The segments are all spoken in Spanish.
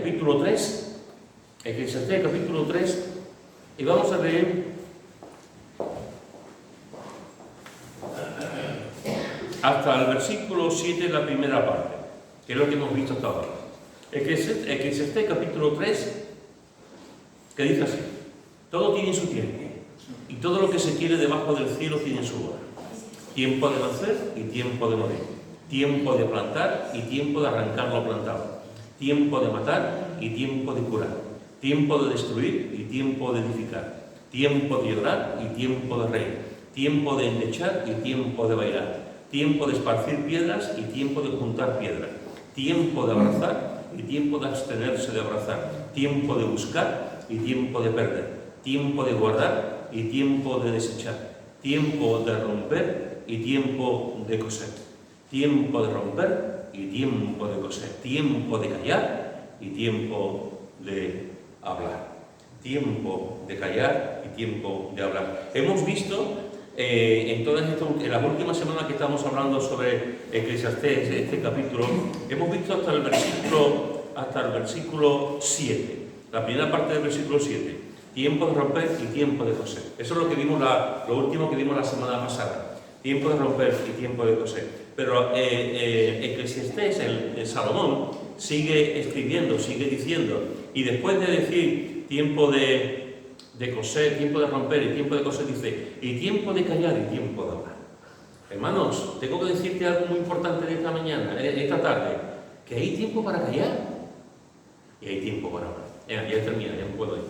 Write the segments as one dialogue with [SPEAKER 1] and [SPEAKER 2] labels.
[SPEAKER 1] capítulo 3. Eclesiastés, capítulo 3. Y vamos a leer hasta el versículo 7, la primera parte, que es lo que hemos visto hasta ahora. Eclesiastés, capítulo 3, que dice así: todo tiene su tiempo, y todo lo que se quiere debajo del cielo tiene su hora. Tiempo de nacer y tiempo de morir. Tiempo de plantar y tiempo de arrancar lo plantado. Tiempo de matar y tiempo de curar. Tiempo de destruir y tiempo de edificar. Tiempo de llorar y tiempo de reír. Tiempo de endechar y tiempo de bailar. Tiempo de esparcir piedras y tiempo de juntar piedras. Tiempo de abrazar y tiempo de abstenerse de abrazar. Tiempo de buscar y tiempo de perder. Tiempo de guardar y tiempo de desechar. Tiempo de romper y tiempo de coser. Tiempo de romper y tiempo de coser. Tiempo de callar y tiempo de hablar. Tiempo de callar y tiempo de hablar. Hemos visto en las últimas semanas que estamos hablando sobre Eclesiastés, este capítulo, hemos visto hasta el versículo 7, la primera parte del versículo 7. Tiempo de romper y tiempo de coser. Eso es lo que vimos lo último que vimos la semana pasada. Tiempo de romper y tiempo de coser. Pero Eclesiastés, el Salomón, sigue escribiendo, sigue diciendo, y después de decir tiempo de coser, tiempo de romper y tiempo de coser, dice, y tiempo de callar y tiempo de hablar. Hermanos, tengo que decirte algo muy importante de esta mañana, esta tarde, que hay tiempo para callar y hay tiempo para hablar. Ya termina, ya me puedo ir,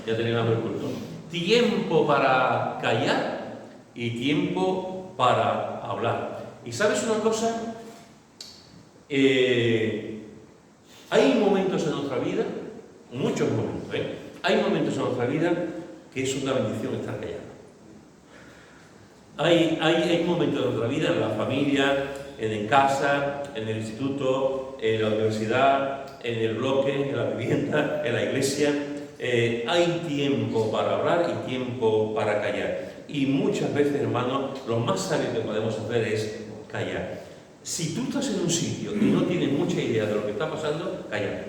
[SPEAKER 1] ya terminamos el culto. Tiempo para callar y tiempo para hablar. ¿Y sabes una cosa? Hay momentos en nuestra vida, muchos momentos, hay momentos en nuestra vida que es una bendición estar callado. Hay momentos en nuestra vida, en la familia, en casa, en el instituto, en la universidad, en el bloque, en la vivienda, en la iglesia. Hay tiempo para hablar y tiempo para callar. Y muchas veces, hermanos, lo más sabio que podemos hacer es callar. Si tú estás en un sitio y no tienes mucha idea de lo que está pasando, cállate.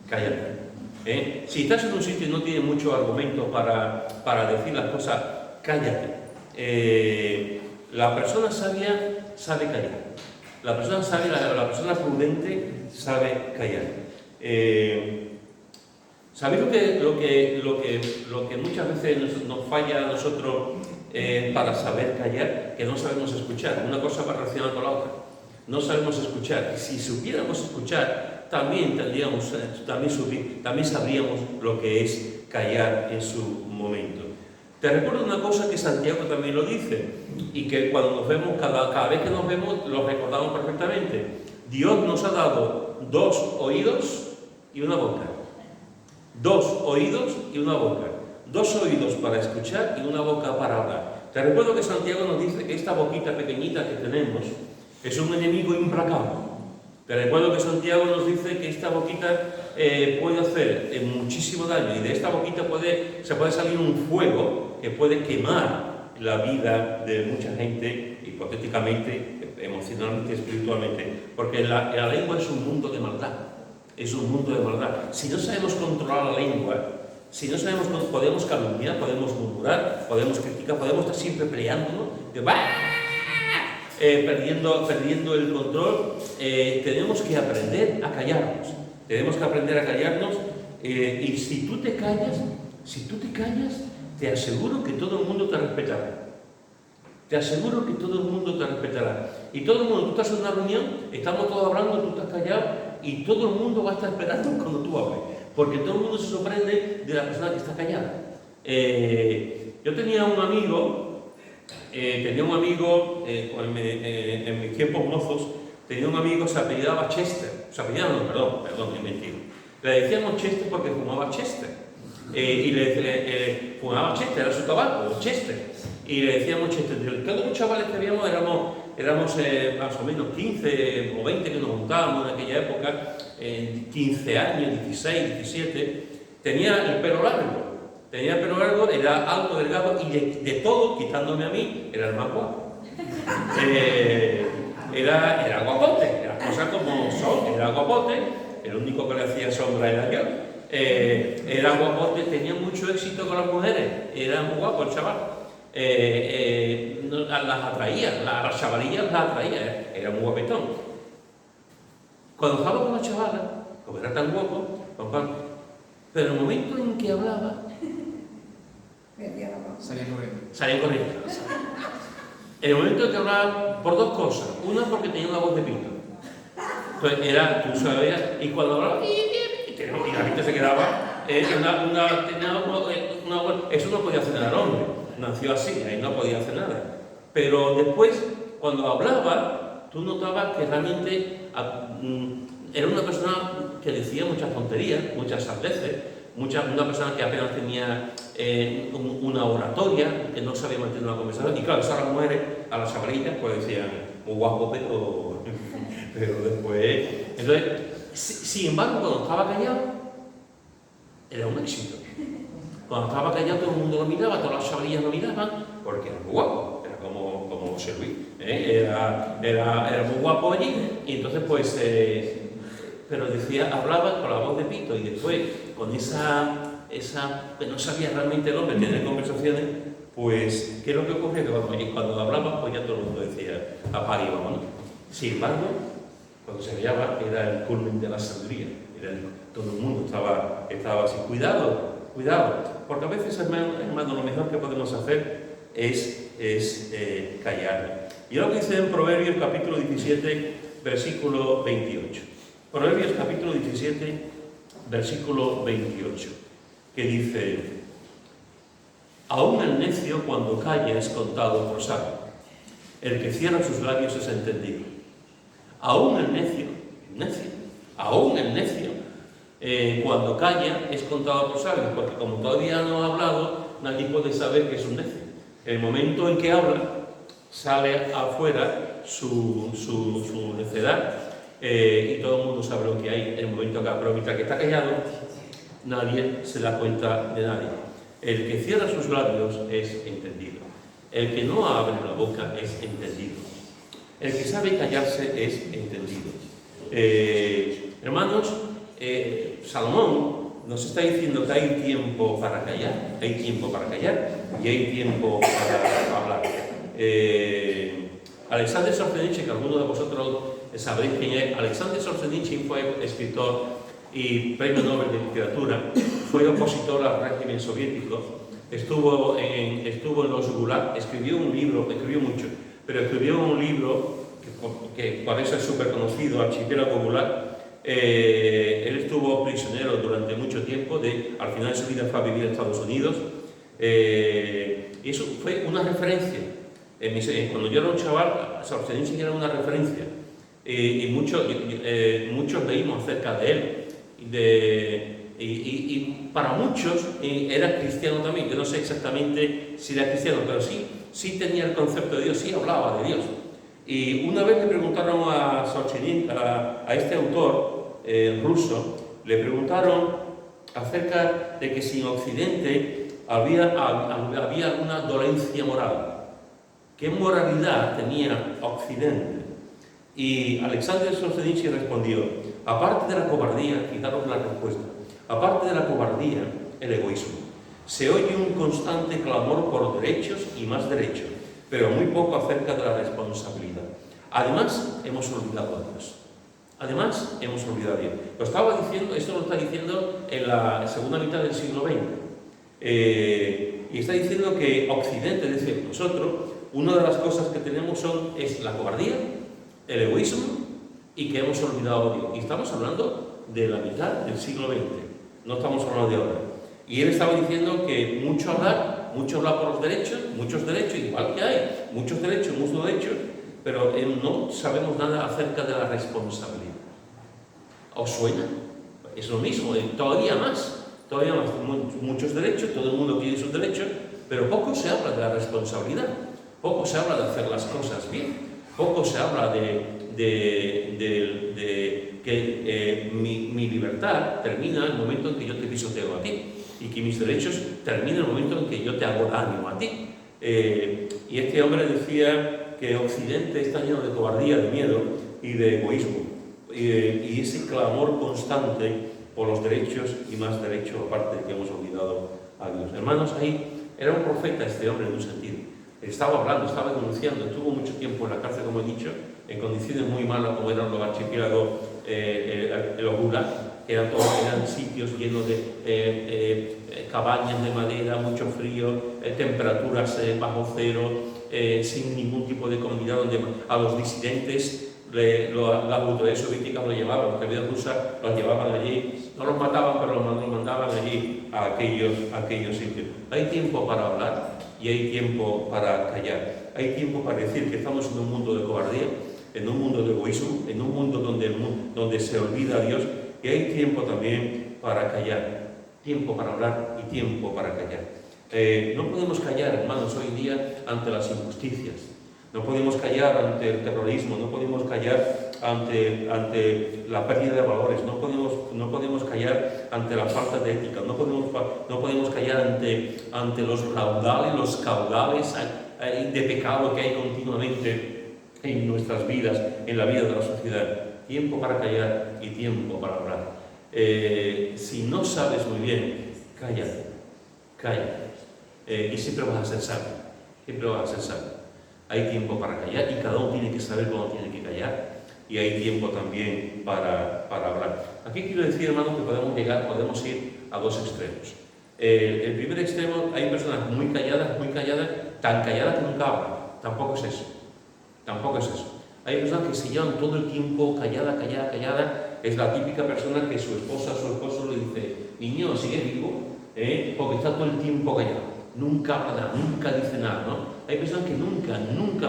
[SPEAKER 1] Cállate. Si estás en un sitio y no tienes muchos argumentos para decir las cosas, cállate. La persona sabia sabe callar. La persona sabia, la persona prudente sabe callar. ¿Sabéis lo que muchas veces nos falla a nosotros para saber callar? Que no sabemos escuchar. Una cosa va relacionada con la otra. No sabemos escuchar. Y si supiéramos escuchar, también sabríamos lo que es callar en su momento. Te recuerdo una cosa que Santiago también lo dice, y que cuando nos vemos, cada vez que nos vemos, lo recordamos perfectamente. Dios nos ha dado 2 oídos y una boca. 2 oídos y una boca. 2 oídos para escuchar y una boca para hablar. Te recuerdo que Santiago nos dice que esta boquita pequeñita que tenemos es un enemigo implacable. Te recuerdo que Santiago nos dice que esta boquita puede hacer muchísimo daño, y de esta boquita se puede salir un fuego que puede quemar la vida de mucha gente, hipotéticamente, emocionalmente, espiritualmente, porque la lengua es un mundo de maldad. Es un mundo de maldad. Si no sabemos controlar la lengua, si no sabemos, podemos calumniar, podemos murmurar, podemos criticar, podemos estar siempre peleándonos, perdiendo el control. Tenemos que aprender a callarnos. Tenemos que aprender a callarnos. Y si tú te callas, te aseguro que todo el mundo te respetará. Te aseguro que todo el mundo te respetará. Y todo el mundo, tú estás en una reunión, estamos todos hablando, tú estás callado, y todo el mundo va a estar esperando cuando tú hables. Porque todo el mundo se sorprende de la persona que está callada. Yo tenía un amigo, en mis tiempos mozos, tenía un amigo que se apellidaba Chester. Perdón, es mentira. Le decíamos Chester porque fumaba Chester. Fumaba Chester, era su tabaco, Chester. Y le decíamos Chester. Todos los chavales que habíamos éramos más o menos 15 o 20 que nos juntábamos en aquella época, 15 años, 16, 17. Tenía el pelo largo, era alto, delgado, y de todo, quitándome a mí, era el más guapo. Era guapote, las cosas como son, era guapote. el único que le hacía sombra era yo. Era guapo, tenía mucho éxito con las mujeres, era muy guapo el chaval. Las atraía, las chavalillas las atraía, era muy guapetón. Cuando estaba con la chavala, como era tan guapo, pero en el momento en que hablaba, salían corriendo. En el momento en que hablaba, por dos cosas. Una, porque tenía una voz de pito. Entonces, tú sabías, y cuando hablaba, y la gente se quedaba, eso no podía hacer nada el hombre. Nació así, ahí no podía hacer nada. Pero después, cuando hablaba, tú notabas que realmente era una persona que decía muchas tonterías, muchas sandeces, una persona que apenas tenía una oratoria, que no sabía mantener una conversación. Y claro, esas las mujeres, a las chavalillas, pues decían, muy guapo, pero después... Entonces, sin embargo, cuando estaba callado, era un éxito. Cuando estaba callado, todo el mundo lo miraba, todas las chavalillas lo miraban, porque era muy guapo, era como José Luis, era muy guapo allí, y entonces pues... pero decía, hablaba con la voz de pito, y después con esa que no sabía realmente el hombre tener conversaciones, pues ¿qué es lo que ocurría? Que cuando hablaba, pues ya todo el mundo decía, apaga y vámonos. Sin embargo, cuando se hallaba, era el culmen de la sabiduría, todo el mundo estaba así, cuidado, porque a veces, hermano, lo mejor que podemos hacer es callar. Y lo que dice en Proverbios capítulo 17, versículo 28. Proverbios capítulo 17, versículo 28, que dice: aún el necio cuando calla es contado por sabio, el que cierra sus labios es entendido. Aún el necio, cuando calla es contado por sabio, porque como todavía no ha hablado, nadie puede saber que es un necio. En el momento en que habla, sale afuera su necedad. Y todo el mundo sabe lo que hay en el momento que pero mientras que está callado, nadie se da cuenta de nadie. El que cierra sus labios es entendido. El que no abre la boca es entendido. El que sabe callarse es entendido. Hermanos, Salomón nos está diciendo que hay tiempo para callar, y hay tiempo para hablar. Alexander Solzhenitsyn, que algunos de vosotros sabréis quién es. Alexander Solzhenitsyn fue escritor y premio Nobel de Literatura, fue opositor al régimen soviético, estuvo en los Gulag, escribió mucho, pero escribió un libro que por eso es súper conocido, Archipiélago Gulag. Él estuvo prisionero durante mucho tiempo, al final de su vida fue a vivir a Estados Unidos, y eso fue una referencia. Cuando yo era un chaval, Solzhenitsyn era una referencia, y muchos leímos acerca de él, y para muchos era cristiano también. Yo no sé exactamente si era cristiano, pero sí tenía el concepto de Dios, sí hablaba de Dios. Y una vez le preguntaron a Solzhenitsyn, a este autor ruso, le preguntaron acerca de que si en Occidente había alguna dolencia moral. ¿Qué moralidad tenía Occidente? Y Alexander Solzhenitsyn respondió: aparte de la cobardía, fijaros la respuesta, aparte de la cobardía, el egoísmo. Se oye un constante clamor por derechos y más derechos, pero muy poco acerca de la responsabilidad. Además, hemos olvidado a Dios. Esto lo está diciendo en la segunda mitad del siglo XX. Y está diciendo que Occidente, es decir, nosotros, una de las cosas que tenemos es la cobardía, el egoísmo, y que hemos olvidado a Dios. Y estamos hablando de la mitad del siglo XX, no estamos hablando de ahora. Y él estaba diciendo que mucho hablar por los derechos, muchos derechos, igual que hay, muchos derechos, pero no sabemos nada acerca de la responsabilidad. ¿Os suena? Es lo mismo, todavía más, muchos derechos, todo el mundo quiere sus derechos, pero poco se habla de la responsabilidad, poco se habla de hacer las cosas bien, poco se habla de que mi libertad termina en el momento en que yo te pisoteo a ti, y que mis derechos terminan en el momento en que yo te hago daño a ti. Y este hombre decía que Occidente está lleno de cobardía, de miedo y de egoísmo. y ese clamor constante por los derechos y más derechos, aparte de que hemos olvidado a Dios. Hermanos, ahí era un profeta este hombre en un sentido. Estaba hablando, estaba denunciando, estuvo mucho tiempo en la cárcel, como he dicho, en condiciones muy malas, como eran los archipiélagos, los gulag, que eran sitios llenos de cabañas de madera, mucho frío, temperaturas bajo cero, sin ningún tipo de comida, donde a los disidentes las autoridades soviéticas los llevaban, las autoridades rusas los llevaban allí, no los mataban, pero los mandaban allí a aquellos sitios. Hay tiempo para hablar y hay tiempo para callar. Hay tiempo para decir que estamos en un mundo de cobardía, en un mundo de egoísmo, en un mundo donde se olvida a Dios, y hay tiempo también para callar. Tiempo para hablar y tiempo para callar. No podemos callar, hermanos, hoy en día ante las injusticias. No podemos callar ante el terrorismo, no podemos callar ante la pérdida de valores, no podemos callar ante la falta de ética, no podemos callar ante los caudales de pecado que hay continuamente en nuestras vidas, en la vida de la sociedad. Tiempo para callar y tiempo para hablar. Si no sabes muy bien, calla. Y siempre vas a ser sabio. Hay tiempo para callar y cada uno tiene que saber cuándo tiene que callar, y hay tiempo también para hablar. Aquí quiero decir, hermanos, que podemos ir a dos extremos. El primer extremo, hay personas muy calladas, tan calladas que nunca hablan. Tampoco es eso. Hay personas que se llevan todo el tiempo callada. Es la típica persona que su esposo le dice: niño, sigue vivo, porque está todo el tiempo callado. Nunca habla nada, nunca dice nada, ¿no? Hay personas que nunca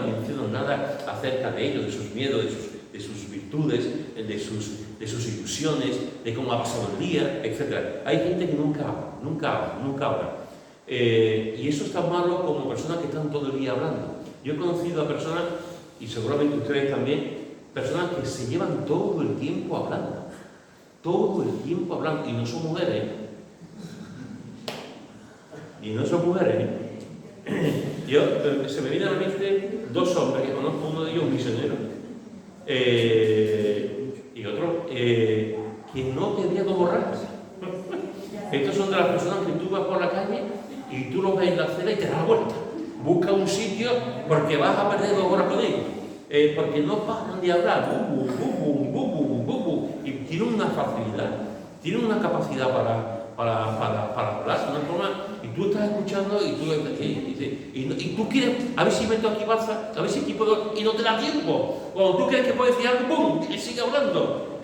[SPEAKER 1] mencionan nada acerca de ellos, de sus miedos, de sus virtudes, de sus ilusiones, de cómo ha pasado el día, etc. Hay gente que nunca habla. Y eso está malo como personas que están todo el día hablando. Yo he conocido a personas, y seguramente ustedes también, personas que se llevan todo el tiempo hablando, y no son mujeres. Se me viene a la mente dos hombres que conozco, uno de ellos misionero, y otro que no quería borrarse. Estos son de las personas que tú vas por la calle y tú los ves en la acera y te das la vuelta. Busca un sitio porque vas a perder 2 horas con ellos, porque no paran de hablar, y tienen una facilidad, tienen una capacidad para hablar, una forma, y tú estás escuchando y tú quieres, a ver si meto aquí baza, a ver si aquí puedo, y no te da tiempo. Cuando tú crees que puedes decir algo, ¡pum!, y sigue hablando.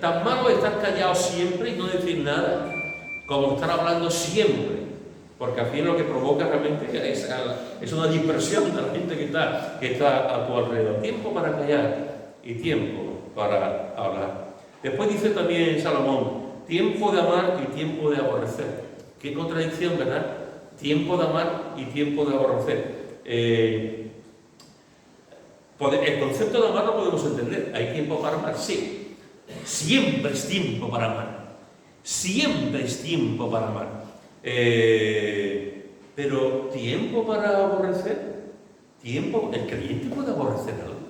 [SPEAKER 1] Tan malo es estar callado siempre y no decir nada, como estar hablando siempre, porque al fin lo que provoca realmente es una dispersión de la gente que está a tu alrededor. Tiempo para callar y tiempo para hablar. Después dice también Salomón: tiempo de amar y tiempo de aborrecer. Qué contradicción, ¿verdad? Tiempo de amar y tiempo de aborrecer. El concepto de amar lo podemos entender. ¿Hay tiempo para amar? Sí. Siempre es tiempo para amar. Pero ¿tiempo para aborrecer? El creyente puede aborrecer algo.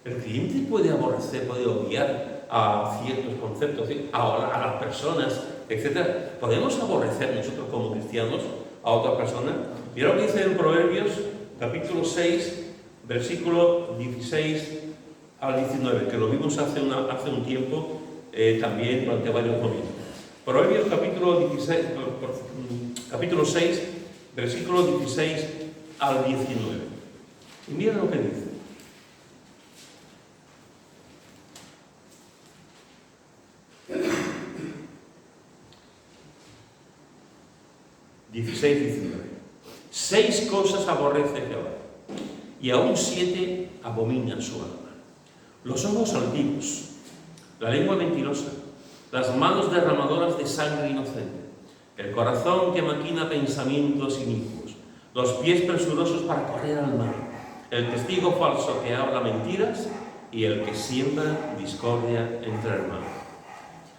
[SPEAKER 1] El creyente puede odiar a ciertos conceptos, a las personas, etc. ¿Podemos aborrecer nosotros como cristianos a otra persona? Mira lo que dice en Proverbios, capítulo 6, versículo 16 al 19, que lo vimos hace un tiempo, también durante varios domingos. Proverbios capítulo 6, versículo 16 al 19. Y mira lo que dice. (16-19) 6 cosas aborrece Jehová, y aún 7 abominan su alma: los ojos altivos, la lengua mentirosa, las manos derramadoras de sangre inocente, el corazón que maquina pensamientos inicuos, los pies presurosos para correr al mal, el testigo falso que habla mentiras y el que siembra discordia entre hermanos.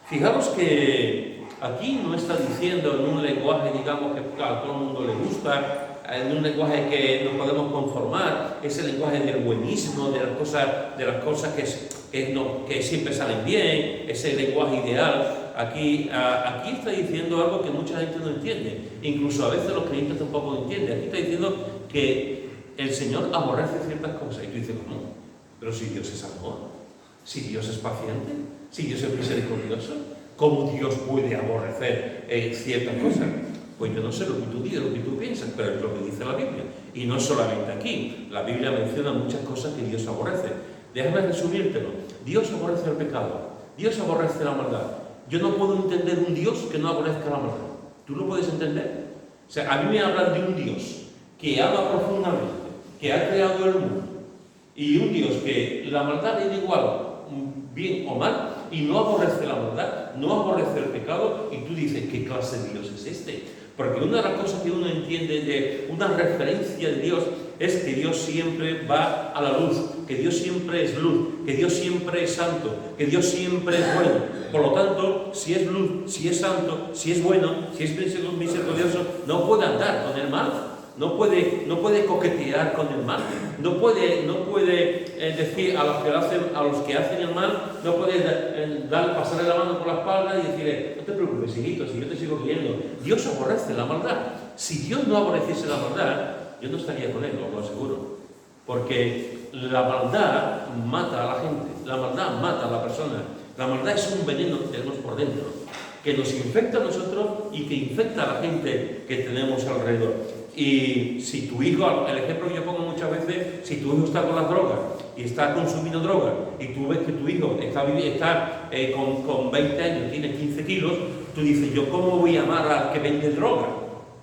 [SPEAKER 1] Fijaros que aquí no está diciendo en un lenguaje, digamos, que a todo el mundo le gusta, en un lenguaje que no podemos conformar, ese lenguaje del buenismo, de las cosas que siempre salen bien, ese lenguaje ideal. Aquí está diciendo algo que mucha gente no entiende, incluso a veces los creyentes tampoco lo entienden. Aquí está diciendo que el Señor aborrece ciertas cosas, y tú dices, ¿cómo? Pero si Dios es amor, si Dios es paciente, si Dios es misericordioso, ¿cómo Dios puede aborrecer ciertas cosas? Pues yo no sé lo que tú dices, lo que tú piensas, pero es lo que dice la Biblia. Y no solamente aquí, la Biblia menciona muchas cosas que Dios aborrece. Déjame resumírtelo. Dios aborrece el pecado, Dios aborrece la maldad. Yo no puedo entender un Dios que no aborrezca la maldad. ¿Tú lo puedes entender? O sea, a mí me hablan de un Dios que ama profundamente, que ha creado el mundo, y un Dios que la maldad le da igual, bien o mal, y no aborrece la maldad, no aborrece el pecado, y tú dices, ¿qué clase de Dios es este? Porque una de las cosas que uno entiende de una referencia de Dios es que Dios siempre va a la luz, que Dios siempre es luz, que Dios siempre es santo, que Dios siempre es bueno. Por lo tanto, si es luz, si es santo, si es bueno, si es misericordioso, no puede andar con el mal, no puede coquetear con el mal, no puede decir a los que hacen el mal, no puede pasarle la mano por la espalda y decirle, no te preocupes, hijito, si yo te sigo queriendo. Dios aborrece la maldad. Si Dios no aborreciese la maldad, yo no estaría con él, os lo aseguro. Porque la maldad mata a la gente, la maldad mata a la persona. La maldad es un veneno que tenemos por dentro, que nos infecta a nosotros y que infecta a la gente que tenemos alrededor. Y si tu hijo, el ejemplo que yo pongo muchas veces, si tu hijo está con las drogas y está consumiendo drogas y tú ves que tu hijo está con 20 años, tiene 15 kilos, tú dices, ¿yo cómo voy a amar al que vende droga?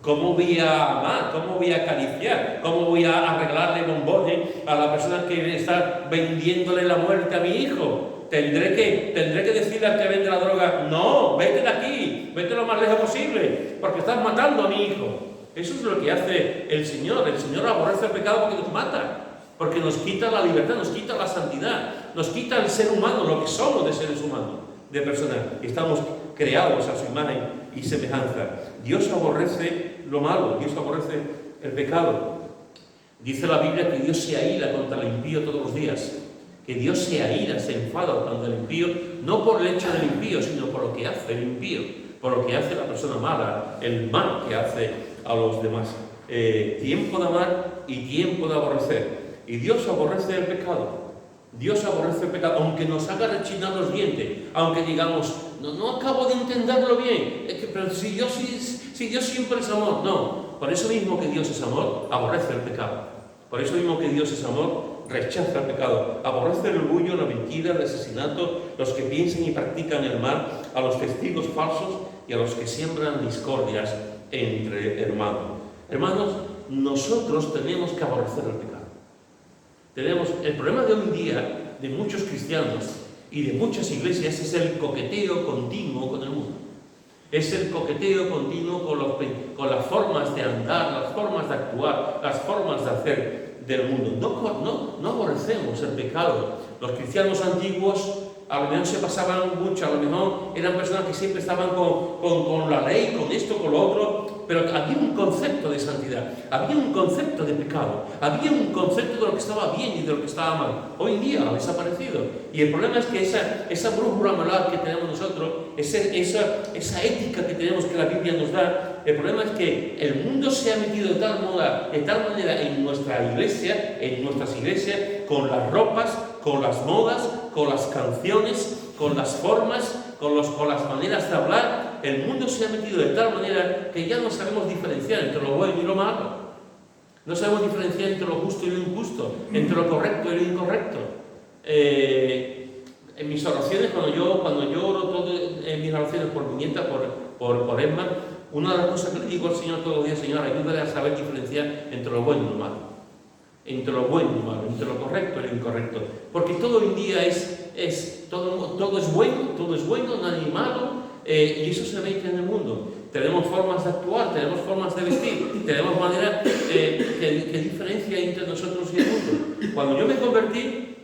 [SPEAKER 1] ¿Cómo voy a amar? ¿Cómo voy a acariciar? ¿Cómo voy a arreglarle bombones a la persona que está vendiéndole la muerte a mi hijo? ¿Tendré que decirle al que vende la droga, no, vete de aquí, vete lo más lejos posible, porque estás matando a mi hijo? Eso es lo que hace el Señor. El Señor aborrece el pecado porque nos mata, porque nos quita la libertad, nos quita la santidad, nos quita el ser humano, lo que somos de seres humanos, de personas. Estamos creados a su imagen y semejanza. Dios aborrece lo malo, Dios aborrece el pecado. Dice la Biblia que Dios se aira contra el impío todos los días, que Dios se aira, se enfada contra el impío, no por el hecho del impío, sino por lo que hace el impío, por lo que hace la persona mala, el mal que hace a los demás. Tiempo de amar y tiempo de aborrecer. Y Dios aborrece el pecado. Dios aborrece el pecado, aunque nos haga rechinar los dientes, aunque digamos, no acabo de entenderlo bien, pero si Dios siempre es amor. No, por eso mismo que Dios es amor, aborrece el pecado. Por eso mismo que Dios es amor, rechaza el pecado, aborrece el orgullo, la mentira, el asesinato, los que piensan y practican el mal, a los testigos falsos y a los que siembran discordias entre hermanos. Hermanos, nosotros tenemos que aborrecer el pecado. El problema de hoy en día de muchos cristianos y de muchas iglesias es el coqueteo continuo con el mundo. Es el coqueteo continuo con las formas de andar, las formas de actuar, las formas de hacer del mundo. No aborrecemos el pecado. Los cristianos antiguos a lo mejor se pasaban mucho, a lo mejor eran personas que siempre estaban con la ley, con esto, con lo otro, pero había un concepto de santidad, había un concepto de pecado, había un concepto de lo que estaba bien y de lo que estaba mal. Hoy en día ha desaparecido. Y el problema es que esa brújula moral que tenemos nosotros, esa ética que tenemos que la Biblia nos da, el problema es que el mundo se ha metido de tal manera en nuestra iglesia, en nuestras iglesias, con las ropas, con las modas, con las canciones, con las formas, con las maneras de hablar. El mundo se ha metido de tal manera que ya no sabemos diferenciar entre lo bueno y lo malo. No sabemos diferenciar entre lo justo y lo injusto, entre lo correcto y lo incorrecto. En mis oraciones, cuando yo oro en mis oraciones por mi nieta, por Emma, una de las cosas que le digo al Señor todos los días, Señor, ayúdale a saber diferenciar entre lo bueno y lo malo. Entre lo bueno y lo malo, entre lo correcto y lo incorrecto. Porque todo hoy en día todo es bueno, nada es malo, y eso se ve en el mundo. Tenemos formas de actuar, tenemos formas de vestir, tenemos maneras que diferencia entre nosotros y el mundo. Cuando yo me convertí,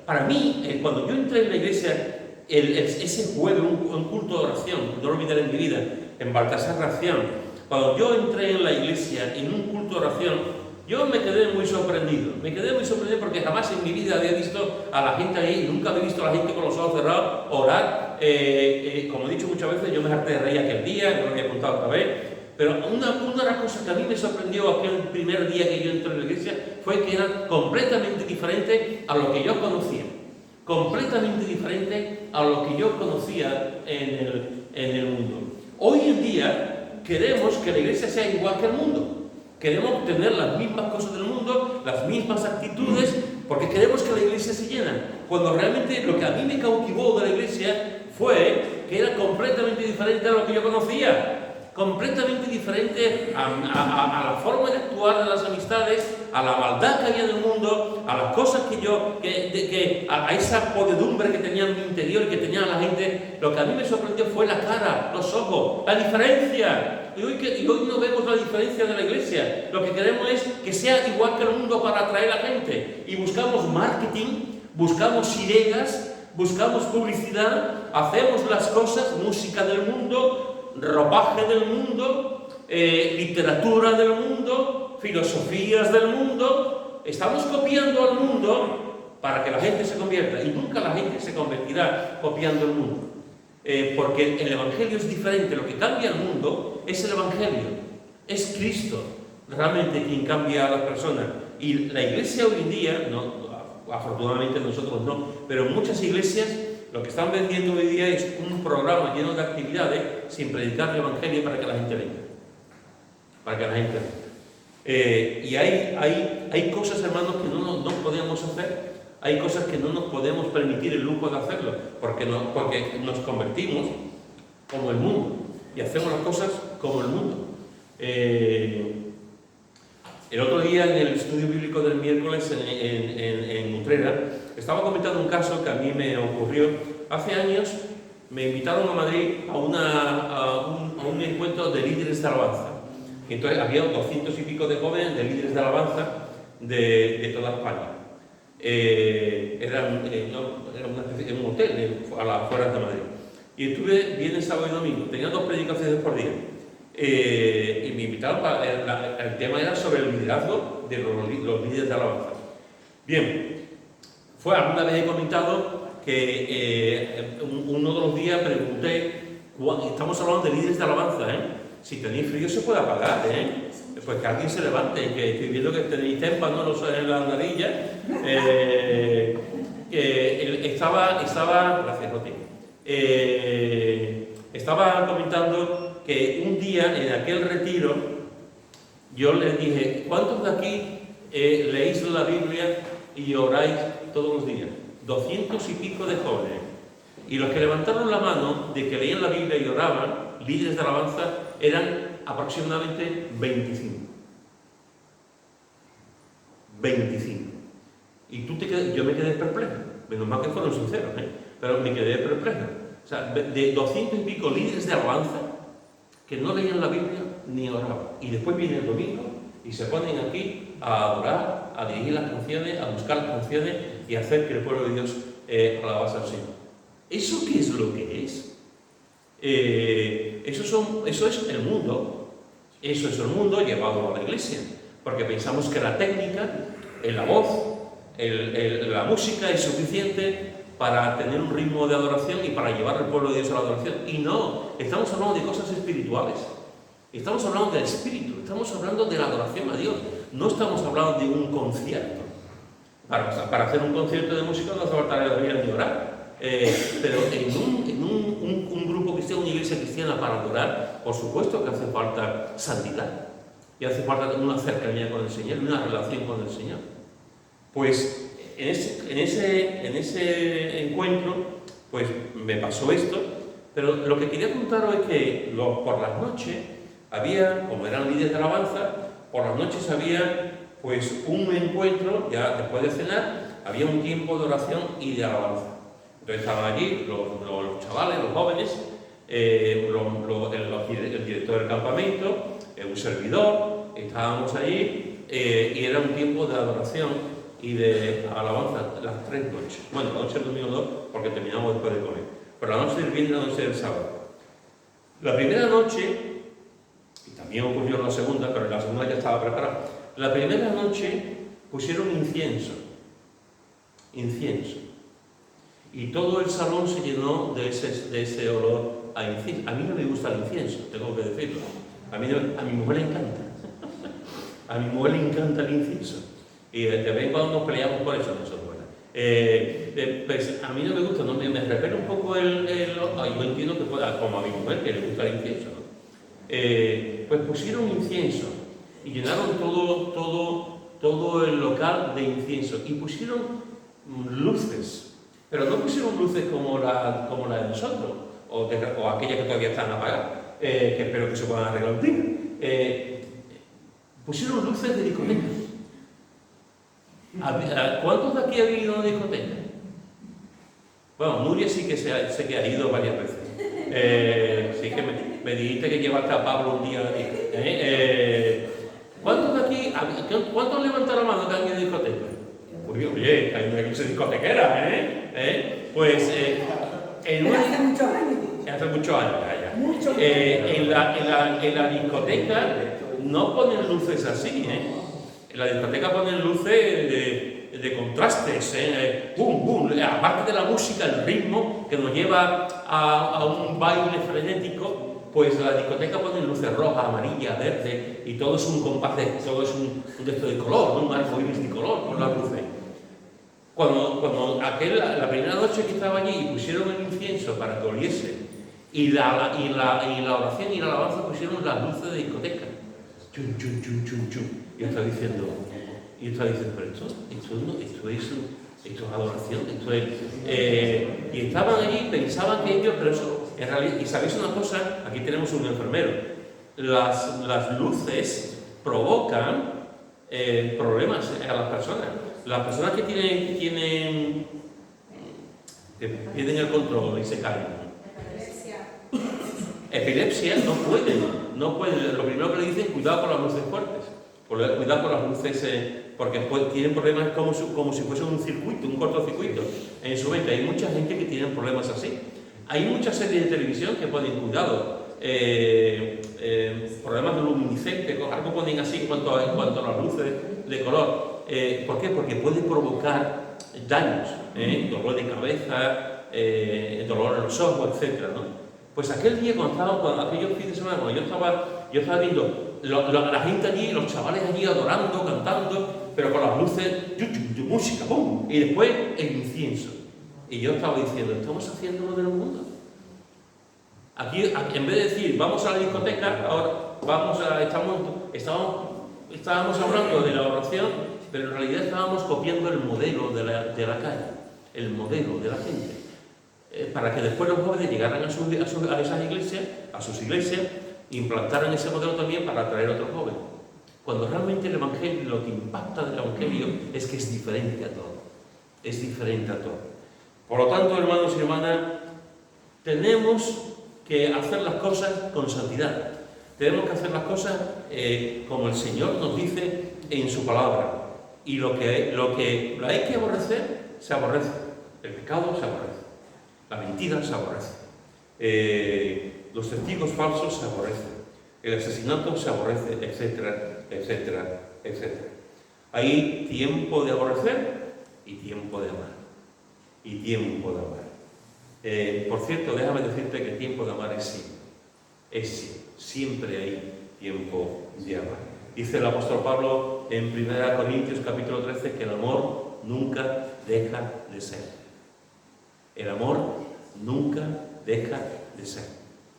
[SPEAKER 1] para mí, cuando yo entré en la iglesia, ese jueves, un culto de oración, no lo olvidaré en mi vida, en Baltasar Racián, cuando yo entré en la iglesia en un culto de oración, Yo me quedé muy sorprendido porque jamás en mi vida había visto a la gente ahí, nunca había visto a la gente con los ojos cerrados orar. Como he dicho muchas veces, yo me harté de reír aquel día, no lo había contado otra vez, pero una de las cosas que a mí me sorprendió aquel primer día que yo entré en la iglesia fue que era completamente diferente a lo que yo conocía. Completamente diferente a lo que yo conocía en el mundo. Hoy en día queremos que la iglesia sea igual que el mundo. Queremos tener las mismas cosas del mundo, las mismas actitudes, porque queremos que la iglesia se llene. Cuando realmente lo que a mí me cautivó de la iglesia fue que era completamente diferente a lo que yo conocía. Completamente diferente a la forma de actuar de las amistades, a la maldad que había en el mundo, a las cosas a esa podedumbre que tenía en mi interior y que tenía la gente. Lo que a mí me sorprendió fue la cara, los ojos, la diferencia. Y hoy no vemos la diferencia de la iglesia. Lo que queremos es que sea igual que el mundo para atraer a la gente. Y buscamos marketing, buscamos sirenas, buscamos publicidad, hacemos las cosas, música del mundo, ropaje del mundo, literatura del mundo, filosofías del mundo. Estamos copiando al mundo para que la gente se convierta. Y nunca la gente se convertirá copiando el mundo. Porque el Evangelio es diferente. Lo que cambia el mundo es el Evangelio. Es Cristo realmente quien cambia a las personas. Y la iglesia hoy en día, afortunadamente nosotros no, pero muchas iglesias lo que están vendiendo hoy día es un programa lleno de actividades sin predicar el Evangelio para que la gente venga. Para que la gente venga. Y hay cosas, hermanos, que no podemos hacer. Hay cosas que no nos podemos permitir el lujo de hacerlo, porque nos convertimos como el mundo y hacemos las cosas como el mundo. El otro día en el estudio bíblico del miércoles en Utrera estaba comentando un caso que a mí me ocurrió. Hace años me invitaron a Madrid a un encuentro de líderes de alabanza. Entonces había 200 y pico de jóvenes de líderes de alabanza de toda España. Era una especie de un hotel a las afueras de Madrid. Y estuve viernes, sábado y domingo. Tenía 2 predicaciones por día. Y me invitaron el tema era sobre el liderazgo de los líderes de alabanza. Bien, alguna vez he comentado que uno de los días pregunté, estamos hablando de líderes de alabanza, si tenéis frío se puede apagar, pues que alguien se levante, que estoy viendo que tenéis témpanos en la narilla. Gracias, Roti. Estaba comentando que un día en aquel retiro yo les dije, ¿cuántos de aquí leéis la Biblia y oráis todos los días? 200 y pico de jóvenes. Y los que levantaron la mano de que leían la Biblia y oraban, líderes de alabanza, eran aproximadamente 25. 25. Y yo me quedé perplejo. Menos mal que fueron sinceros, pero me quedé perplejo. O sea, de 200 y pico líderes de alabanza que no leían la Biblia ni oraban. Y después viene el domingo y se ponen aquí a adorar, a dirigir las canciones, a buscar las canciones y a hacer que el pueblo de Dios alabase al Señor. ¿Eso qué es lo que es? Eso es el mundo. Eso es el mundo llevado a la iglesia. Porque pensamos que la técnica, la voz, la música es suficiente para tener un ritmo de adoración y para llevar al pueblo de Dios a la adoración. Y no, estamos hablando de cosas espirituales. Estamos hablando del espíritu, estamos hablando de la adoración a Dios. No estamos hablando de un concierto. Para hacer un concierto de música no hace falta leer ni orar. Pero en un grupo cristiano, una iglesia cristiana para adorar, por supuesto que hace falta santidad. Y hace falta una cercanía con el Señor, una relación con el Señor. Pues en ese encuentro, pues me pasó esto, pero lo que quería contaros es que por las noches había, como eran líderes de alabanza, por las noches había pues un encuentro, ya después de cenar, había un tiempo de oración y de alabanza. Entonces estaban allí los chavales, los jóvenes, el director del campamento, un servidor, estábamos allí y era un tiempo de adoración y de alabanza las 3 noches. Bueno, la noche del domingo no, porque terminamos después de comer. Pero la noche del viernes y la noche del sábado. La primera noche, y también ocurrió en la segunda, pero en la segunda ya estaba preparada. La primera noche pusieron incienso. Y todo el salón se llenó de ese olor a incienso. A mí no me gusta el incienso, tengo que decirlo. A mi mujer le encanta. A mi mujer le encanta el incienso. Y de vez en cuando nos peleamos por eso nosotros. Pues a mí no me gusta, ¿no? Me repele un poco yo entiendo que pueda, como a mi mujer que le gusta el incienso, ¿no? Pues pusieron incienso y llenaron todo el local de incienso y pusieron luces, pero no pusieron luces como la de nosotros o aquellas que todavía están apagadas, que espero que se puedan arreglar un día. Pusieron luces de discoteca. ¿Cuántos de aquí habéis ido a una discoteca? Bueno, Nuria sí que sé que ha ido varias veces. Sí que me dijiste que llevaste a Pablo un día. ¿Cuántos de aquí, cuántos levantaron la mano que han ido a discoteca? Pues oye, hay una iglesia discotequera, Pues hace muchos años. Hace muchos años, ya. En la discoteca no ponen luces así, En la discoteca ponen luces de contrastes, boom, boom. Aparte de la música, el ritmo que nos lleva a un baile frenético, pues la discoteca ponen luces rojas, amarillas, verdes, y todo es un compás todo es un texto de color, un arco iris de color con las luces. Cuando la primera noche que estaba allí y pusieron el incienso para que oliese, y la oración y la alabanza pusieron las luces de discoteca. Chum, chum, chum, chum, chum. Y yo estaba diciendo, pero esto es adoración, y estaban allí, pensaban que ellos, pero eso, en realidad, y sabéis una cosa, aquí tenemos un enfermero, las luces provocan problemas a las personas. Las personas que pierden el control y se caen. Epilepsia no pueden. Lo primero que le dicen, cuidado con las luces fuertes. Cuidado con las luces, porque tienen problemas como si fuese un circuito, un cortocircuito en su mente. Hay mucha gente que tiene problemas así. Hay muchas series de televisión que ponen cuidado, problemas de luminiscencia, algo ponen así en cuanto a las luces de color. ¿Por qué? Porque puede provocar daños, dolor de cabeza, dolor en los ojos, etc., ¿no? Pues aquel día, aquellos fines de semana, cuando yo estaba viendo la gente allí, los chavales allí adorando, cantando, pero con las luces, música, ¡pum! Y después el incienso. Y yo estaba diciendo, ¿estamos haciendo lo del mundo? Aquí, en vez de decir, vamos a la discoteca, ahora estábamos hablando de la oración, pero en realidad estábamos copiando el modelo de la calle, el modelo de la gente. Para que después los jóvenes llegaran a esas iglesias, a sus iglesias, e implantaran ese modelo también para atraer a otros jóvenes. Cuando realmente el Evangelio, lo que impacta del Evangelio es que es diferente a todo. Es diferente a todo. Por lo tanto, hermanos y hermanas, tenemos que hacer las cosas con santidad. Tenemos que hacer las cosas como el Señor nos dice en su palabra. Y lo que hay que aborrecer, se aborrece. El pecado se aborrece. La mentira se aborrece. Los testigos falsos se aborrecen. El asesinato se aborrece, etcétera, etcétera, etcétera. Hay tiempo de aborrecer y tiempo de amar. Y tiempo de amar. Por cierto, déjame decirte que el tiempo de amar es siempre. Es siempre. Siempre hay tiempo de amar. Dice el apóstol Pablo en 1 Corintios capítulo 13 que el amor nunca deja de ser. El amor nunca deja de ser.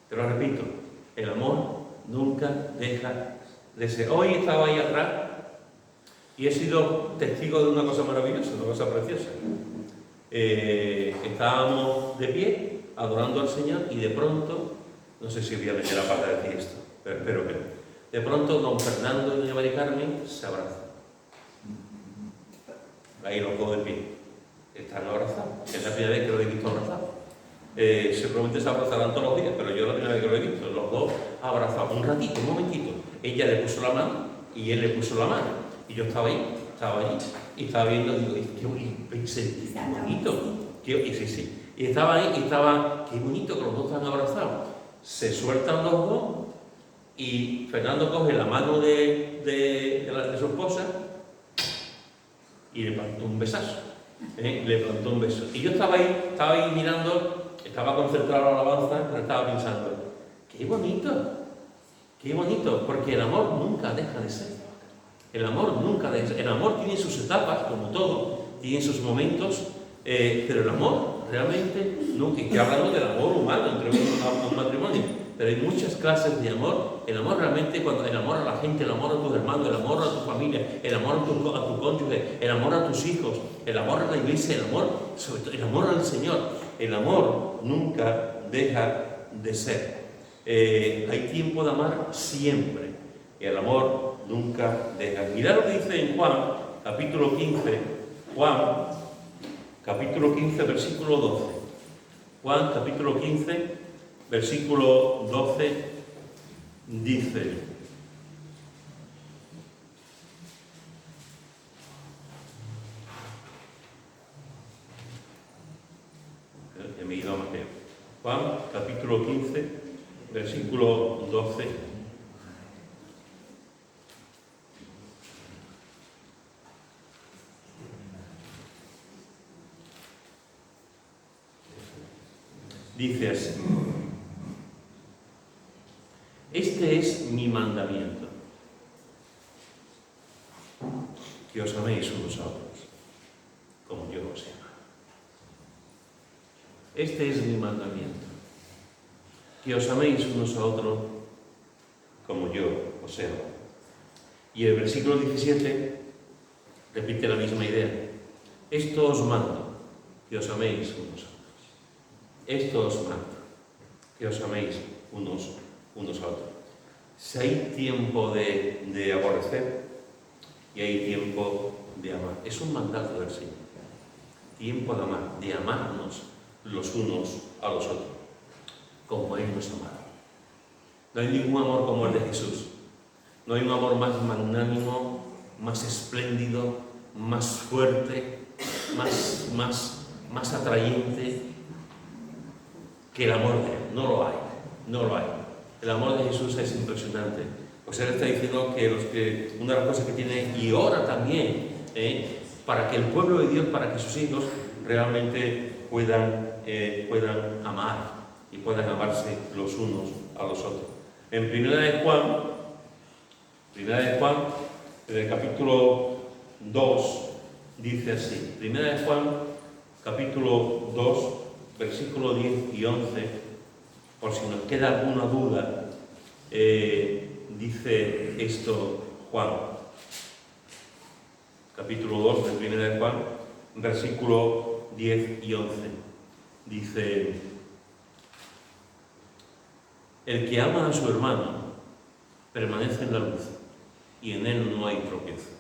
[SPEAKER 1] Te lo repito, el amor nunca deja de ser. Hoy estaba ahí atrás y he sido testigo de una cosa maravillosa, una cosa preciosa. Estábamos de pie, adorando al Señor, y de pronto, no sé si voy a meter la pata de decir esto, pero espero que no. De pronto, don Fernando y doña María Carmen se abrazan. Ahí los dos de pie. Están abrazados. Es la primera vez que lo he visto abrazados. Seguramente se abrazarán todos los días, pero yo la primera vez que lo he visto, los dos abrazados. Un ratito, un momentito. Ella le puso la mano y él le puso la mano. Y yo estaba allí, y estaba viendo, y digo, y pensé, qué bonito. Y estaba ahí, qué bonito que los dos están abrazados. Se sueltan los dos y Fernando coge la mano de su esposa y le plantó un besazo. Le plantó un beso. Y yo estaba ahí mirando, estaba concentrado en la alabanza, pero estaba pensando, qué bonito, porque el amor nunca deja de ser. El amor tiene sus etapas, como todo, tiene sus momentos, pero el amor realmente, nunca, que hablamos del amor humano entre un matrimonio, pero hay muchas clases de amor. El amor realmente, cuando el amor a la gente, el amor a tus hermanos, el amor a tu familia, el amor a tu cónyuge, el amor a tus hijos, el amor a la iglesia, el amor, sobre todo, el amor al Señor, el amor nunca deja de ser. Hay tiempo de amar siempre, y el amor nunca deja. Mirad lo que dice en Juan, capítulo 15, versículo 12. Juan, capítulo 15, versículo 12, dice: me he ido a Mateo. Juan, capítulo 15, versículo 12. Dice así: este es mi mandamiento, que os améis unos a otros, como yo os he amado. Este es mi mandamiento, que os améis unos a otros, como yo os he amado. Y el versículo 17 repite la misma idea. Esto os mando, que os améis unos a otros. Esto os mando, que os améis unos a otros. Si hay tiempo de aborrecer y hay tiempo de amar. Es un mandato del Señor. Tiempo de amarnos los unos a los otros, como Él nos amaba. No hay ningún amor como el de Jesús. No hay un amor más magnánimo, más espléndido, más fuerte, más atrayente que el amor de Él. No lo hay. El amor de Jesús es impresionante. Pues Él está diciendo que una de las cosas que tiene, y ora también, para que el pueblo de Dios, para que sus hijos realmente puedan amar y puedan amarse los unos a los otros. En Primera de Juan, en el capítulo 2, dice así. Primera de Juan, capítulo 2, versículo 10 y 11, por si nos queda alguna duda, dice esto Juan, capítulo 2 de Primera de Juan, versículo 10 y 11. Dice: el que ama a su hermano permanece en la luz, y en él no hay tropiezo.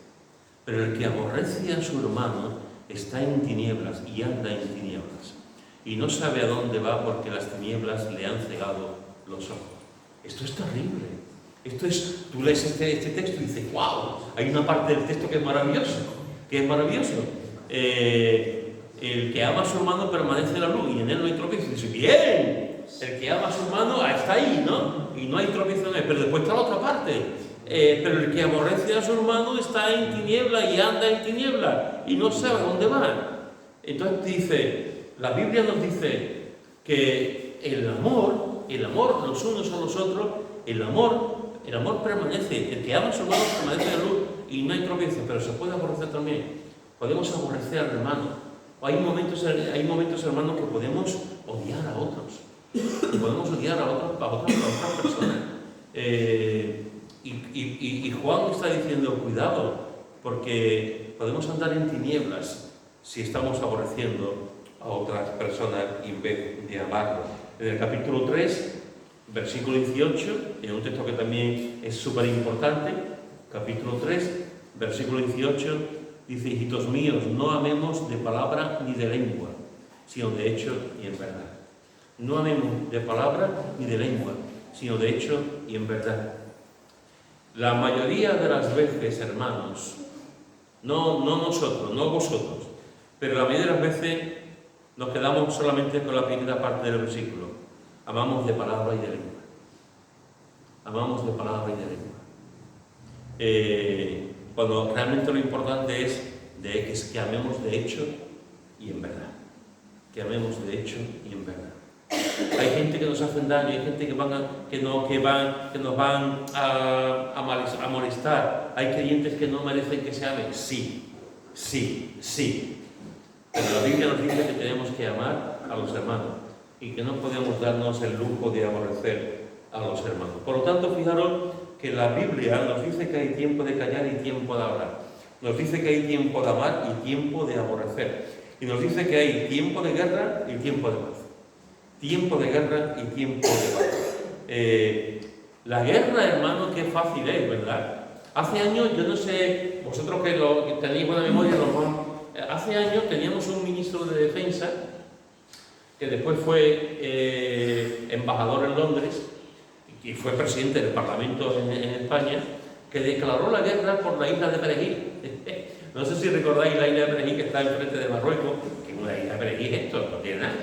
[SPEAKER 1] Pero el que aborrece a su hermano está en tinieblas y anda en tinieblas, y no sabe a dónde va porque las tinieblas le han cegado los ojos. Esto es terrible. Tú lees este texto y dices, ¡wow! Hay una parte del texto que es maravilloso. El que ama a su hermano permanece en la luz y en él no hay tropiezo. Y dice, ¡bien! El que ama a su hermano está ahí, ¿no? Y no hay tropiezo en él. Pero después está la otra parte. Pero el que aborrece a su hermano está en tiniebla y anda en tiniebla y no sabe a dónde va. Entonces dice, la Biblia nos dice que el amor los unos a los otros, el amor permanece. El que ama a su hermano permanece en la luz y no hay tropiezo, pero se puede aborrecer también. Podemos aborrecer al hermano. Hay momentos, hermanos, que podemos odiar a otros. Y podemos odiar a otras personas. Y Juan está diciendo, cuidado, porque podemos andar en tinieblas si estamos aborreciendo a otras personas en vez de amarlos. En el capítulo 3, versículo 18, en un texto que también es súper importante, capítulo 3, versículo 18, dice: hijitos míos, no amemos de palabra ni de lengua, sino de hecho y en verdad. No amemos de palabra ni de lengua, sino de hecho y en verdad. La mayoría de las veces, hermanos, no nosotros, no vosotros, pero la mayoría de las veces nos quedamos solamente con la primera parte del versículo. Amamos de palabra y de lengua. amamos de palabra y de lengua. Cuando realmente lo importante es que amemos de hecho y en verdad. Que amemos de hecho y en verdad. Hay gente que nos hacen daño, hay gente que nos van a molestar. Hay creyentes que no merecen que se amen. Sí. Pero la Biblia nos dice que tenemos que amar a los hermanos y que no podemos darnos el lujo de aborrecer a los hermanos. Por lo tanto, fijaros que la Biblia nos dice que hay tiempo de callar y tiempo de hablar. Nos dice que hay tiempo de amar y tiempo de aborrecer. Y nos dice que hay tiempo de guerra y tiempo de paz. Tiempo de guerra y tiempo de paz. La guerra, hermano, qué fácil es, ¿verdad? Hace años, yo no sé, vosotros que tenéis buena memoria, hace años teníamos un ministro de Defensa que después fue embajador en Londres y fue presidente del Parlamento en España, que declaró la guerra por la isla de Perejil. No sé si recordáis la isla de Perejil, que está enfrente de Marruecos, que una isla de Perejil esto no tiene nada.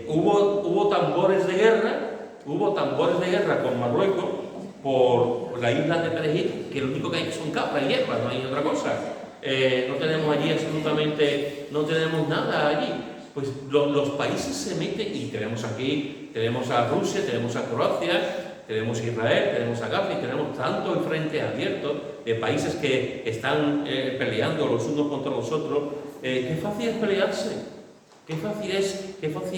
[SPEAKER 1] Hubo tambores de guerra con Marruecos por la isla de Perejil, que lo único que hay son cabras y hierbas, no hay otra cosa. No tenemos allí absolutamente, no tenemos nada allí. Pues los países se meten y tenemos aquí, tenemos a Rusia, tenemos a Croacia, tenemos a Israel, tenemos a Gaza y tenemos tanto el frente abierto de países que están peleando los unos contra los otros. Qué fácil es pelearse, qué fácil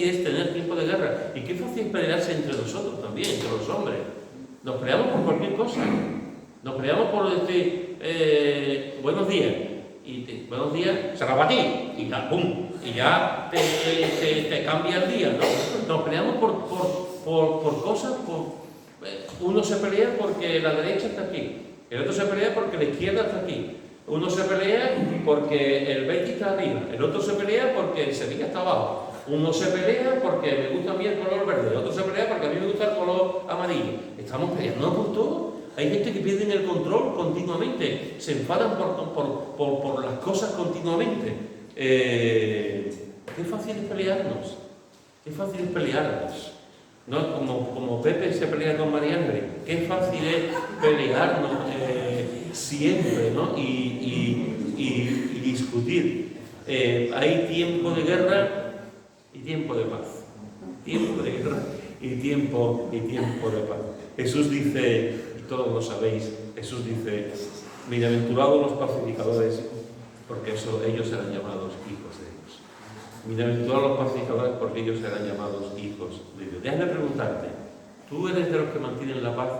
[SPEAKER 1] es tener tiempo de guerra y qué fácil es pelearse entre nosotros también, entre los hombres. Nos peleamos por cualquier cosa, nos peleamos por decir buenos días. Y buenos días, se acaba a ti, y ya, ¡pum! Y ya te cambia el día, ¿no? Nos peleamos por cosas, uno se pelea porque la derecha está aquí, el otro se pelea porque la izquierda está aquí, uno se pelea porque el Betis está arriba, el otro se pelea porque el Sevilla está abajo, uno se pelea porque me gusta a mí el color verde, el otro se pelea porque a mí me gusta el color amarillo. Estamos peleando por todo. Hay gente que pierde el control continuamente, se enfadan por las cosas continuamente. Qué fácil es pelearnos, ¿no? Como Pepe se pelea con María Ángeles, qué fácil es pelearnos siempre, ¿no? y discutir. Hay tiempo de guerra y tiempo de paz. Tiempo de guerra y tiempo de paz. Jesús dice, todos lo sabéis, Jesús dice, bienaventurados los pacificadores, porque ellos serán llamados hijos de Dios. Bienaventurados los pacificadores, porque ellos serán llamados hijos de Dios. Déjame preguntarte, ¿tú eres de los que mantienen la paz?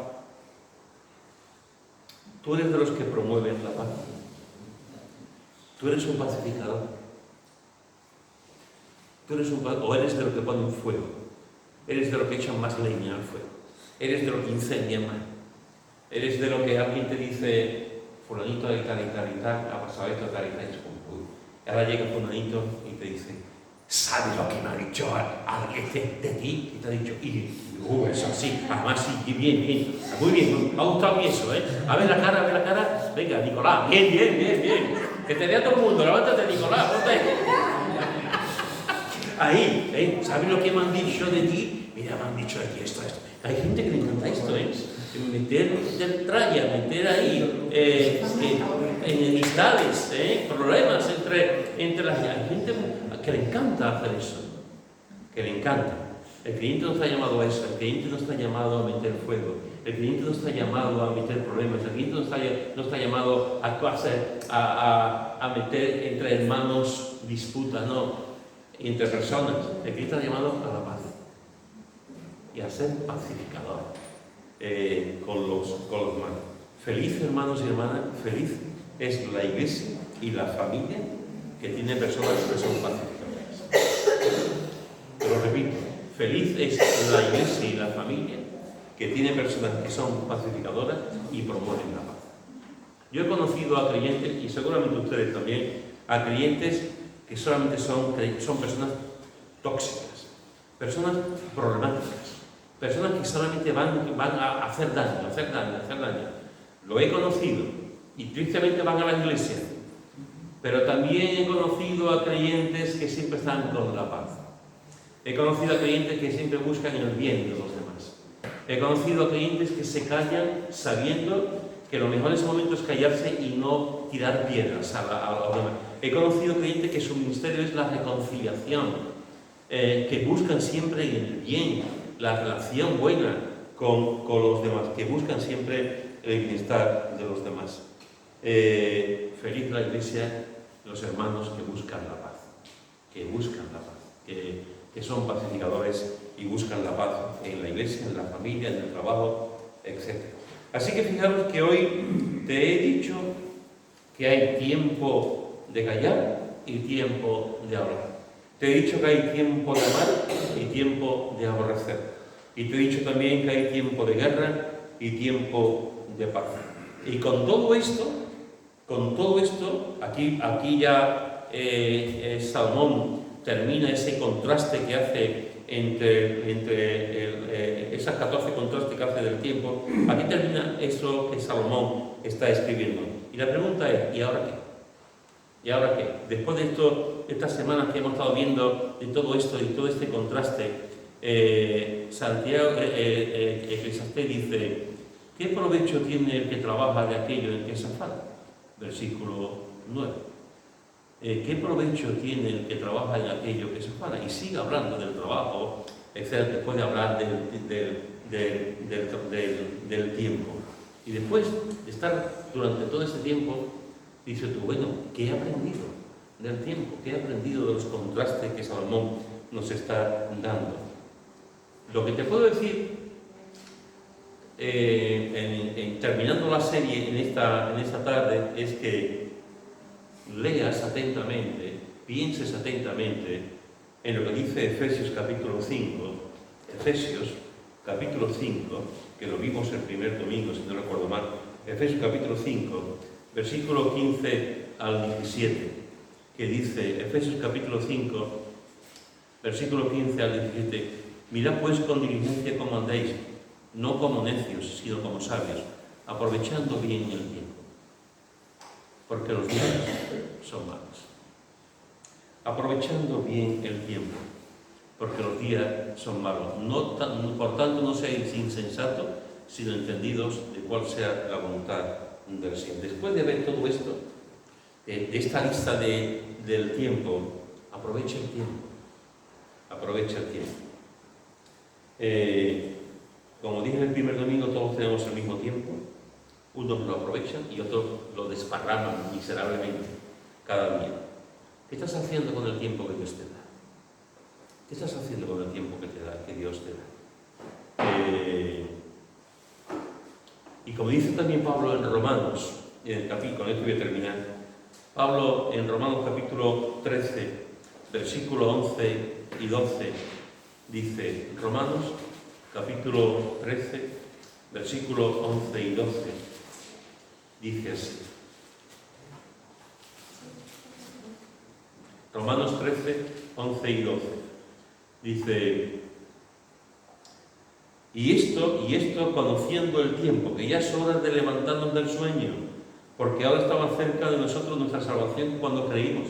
[SPEAKER 1] ¿Tú eres de los que promueven la paz? ¿Tú eres un pacificador? ¿O eres de los que ponen fuego? ¿Eres de los que echan más leña al fuego? ¿Eres de los que incendian más? ¿Eres de lo que alguien te dice, fulanito de tal y tal y tal, ha pasado esto, tal y tal, y es como, uy. Ahora llega fulanito y te dice, ¿sabes lo que me ha dicho alguien de ti? Y te ha dicho, eso sí, además sí, bien, muy bien, me ha gustado a mí eso, ¿eh? A ver la cara, venga, Nicolás, bien, que te vea todo el mundo, levántate, Nicolás, ponte ahí, ¿sabes lo que me han dicho de ti? Mira, me han dicho de ti esto. Hay gente que le encanta esto, meter tralla, meter ahí enemistades, problemas entre las... Hay gente que le encanta hacer eso, que le encanta. El creyente no está llamado a eso, el creyente no está llamado a meter fuego, el creyente no está llamado a meter problemas, el creyente no está llamado a meter entre hermanos disputas, no, entre personas. El creyente está llamado a la paz y a ser pacificador con los demás. Feliz, hermanos y hermanas, feliz es la iglesia y la familia que tiene personas que son pacificadoras. Lo repito, feliz es la iglesia y la familia que tiene personas que son pacificadoras y promueven la paz. Yo he conocido a creyentes, y seguramente ustedes también, a creyentes que solamente son personas tóxicas, personas problemáticas, personas que solamente van a hacer daño. Lo he conocido y tristemente van a la iglesia, pero también he conocido a creyentes que siempre están con la paz. He conocido a creyentes que siempre buscan el bien de los demás. He conocido a creyentes que se callan sabiendo que lo mejor en ese momento es callarse y no tirar piedras a los demás. He conocido creyentes que su ministerio es la reconciliación, que buscan siempre el bien, la relación buena con los demás, que buscan siempre el bienestar de los demás. Feliz la Iglesia, los hermanos que buscan la paz, que son pacificadores y buscan la paz en la Iglesia, en la familia, en el trabajo, etc. Así que fijaros que hoy te he dicho que hay tiempo de callar y tiempo de hablar. Te he dicho que hay tiempo de amar y tiempo de aborrecer. Y te he dicho también que hay tiempo de guerra y tiempo de paz. Y con todo esto, aquí ya Salomón termina ese contraste que hace entre esas 14 contrastes que hace del tiempo. Aquí termina eso que Salomón está escribiendo. Y la pregunta es, ¿y ahora qué? ¿Y ahora qué? Después de estas semanas que hemos estado viendo de todo esto y todo este contraste, Santiago, Eclesiastés dice, ¿qué provecho tiene el que trabaja de aquello en que se afana? Versículo 9. ¿Qué provecho tiene el que trabaja en aquello que se afana? Y sigue hablando del trabajo, etc. Después de hablar del tiempo. Y después de estar durante todo ese tiempo, dice tú, bueno, ¿qué he aprendido del tiempo? ¿Qué he aprendido de los contrastes que Salomón nos está dando? Lo que te puedo decir, terminando la serie en esta tarde, es que leas atentamente, pienses atentamente en lo que dice Efesios capítulo 5, que lo vimos el primer domingo, si no recuerdo mal, Efesios capítulo 5, versículo 15 al 17, que dice, Efesios capítulo 5, versículo 15 al 17, mirad pues con diligencia cómo andéis, no como necios, sino como sabios, aprovechando bien el tiempo, porque los días son malos. Aprovechando bien el tiempo, porque los días son malos. Por tanto, no seáis insensatos, sino entendidos de cuál sea la voluntad del Señor. Después de ver todo esto, de esta lista del tiempo, aprovecha el tiempo. Aprovecha el tiempo. Como dije el primer domingo, todos tenemos el mismo tiempo. Unos lo aprovechan y otros lo desparraman miserablemente cada día. ¿Qué estás haciendo con el tiempo que Dios te da? ¿Qué estás haciendo con el tiempo que Dios te da? Y como dice también Pablo en Romanos, en el capítulo, con esto voy a terminar, Pablo en Romanos capítulo 13, versículo 11 y 12, dice, Romanos capítulo 13, versículo 11 y 12, dice así. Romanos 13, 11 y 12. Dice, y esto conociendo el tiempo, que ya es hora de levantarnos del sueño, porque ahora está más cerca de nosotros nuestra salvación cuando creímos.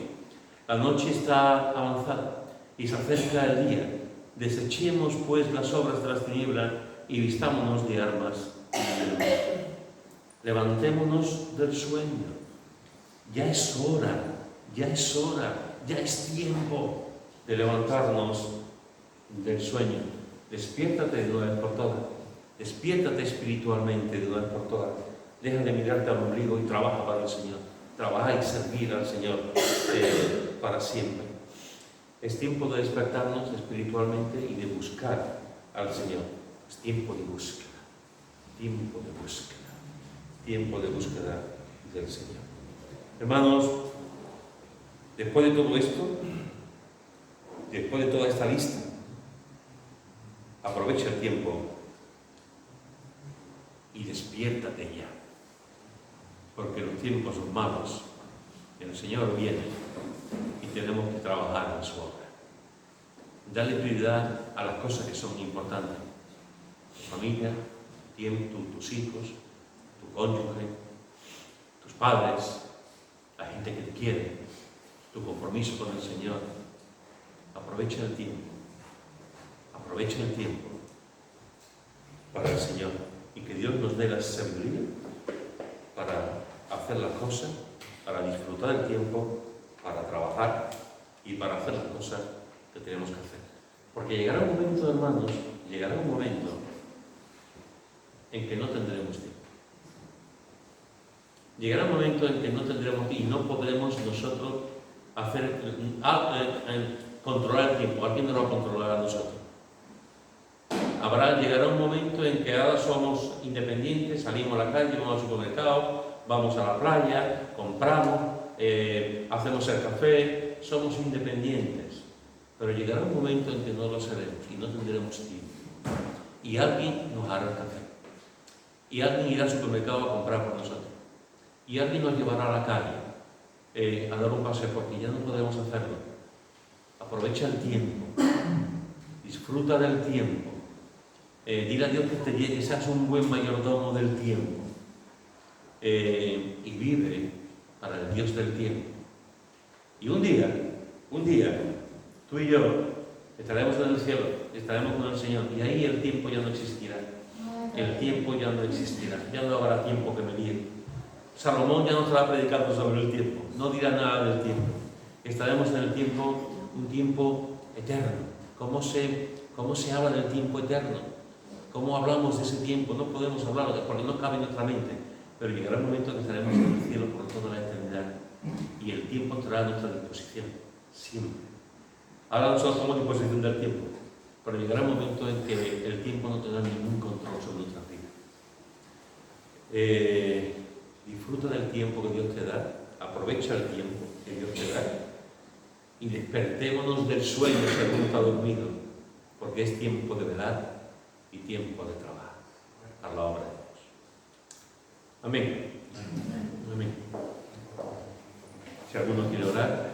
[SPEAKER 1] La noche está avanzada y se acerca el día. Desechemos pues las obras de las tinieblas y vistámonos de armas de luz. Levantémonos del sueño. Ya es hora, ya es tiempo de levantarnos del sueño. Despiértate de una vez por todas. Despiértate espiritualmente de una vez por todas. Deja de mirarte al ombligo y trabaja para el Señor. Trabaja y servir al Señor para siempre. Es tiempo de despertarnos espiritualmente y de buscar al Señor. Es tiempo de búsqueda. Tiempo de búsqueda. Tiempo de búsqueda del Señor. Hermanos, después de todo esto, después de toda esta lista, aprovecha el tiempo y despiértate ya, porque los tiempos son malos, el Señor viene y tenemos que trabajar en su obra. Dale prioridad a las cosas que son importantes: tu familia, tiempo, tus hijos, tu cónyuge, tus padres, la gente que te quiere, tu compromiso con el Señor. Aprovecha el tiempo aprovechen el tiempo para el Señor y que Dios nos dé la sabiduría para hacer las cosas, para disfrutar el tiempo, para trabajar y para hacer las cosas que tenemos que hacer. Porque llegará un momento, hermanos, llegará un momento en que no tendremos tiempo. Llegará un momento en que no tendremos y no podremos nosotros controlar el tiempo. Alguien nos lo va a controlar a nosotros. Llegará un momento en que ahora somos independientes, salimos a la calle, vamos al supermercado, vamos a la playa, compramos, hacemos el café, somos independientes. Pero llegará un momento en que no lo seremos y no tendremos tiempo. Y alguien nos hará el café. Y alguien irá al supermercado a comprar por nosotros. Y alguien nos llevará a la calle a dar un paseo porque ya no podemos hacerlo. Aprovecha el tiempo. Disfruta del tiempo. Dile a Dios que te llegue, seas un buen mayordomo del tiempo. Y vive para el Dios del tiempo. Y un día, tú y yo estaremos en el cielo, estaremos con el Señor, y ahí el tiempo ya no existirá. El tiempo ya no existirá, ya no habrá tiempo que medir. Salomón ya no estará predicando sobre el tiempo, no dirá nada del tiempo. Estaremos en el tiempo, un tiempo eterno. ¿Cómo se habla del tiempo eterno? ¿Cómo hablamos de ese tiempo? No podemos hablar porque no cabe en nuestra mente, pero llegará un momento que estaremos en el cielo por toda la eternidad y el tiempo estará a nuestra disposición, siempre. Ahora nosotros tomamos disposición del tiempo, pero llegará un momento en que el tiempo no tendrá ningún control sobre nuestra vida. Disfruta del tiempo que Dios te da, aprovecha el tiempo que Dios te da y despertémonos del sueño si alguno está dormido, porque es tiempo de velar y tiempo de trabajar a la obra de Dios. Amén. Amén. Si alguno quiere orar.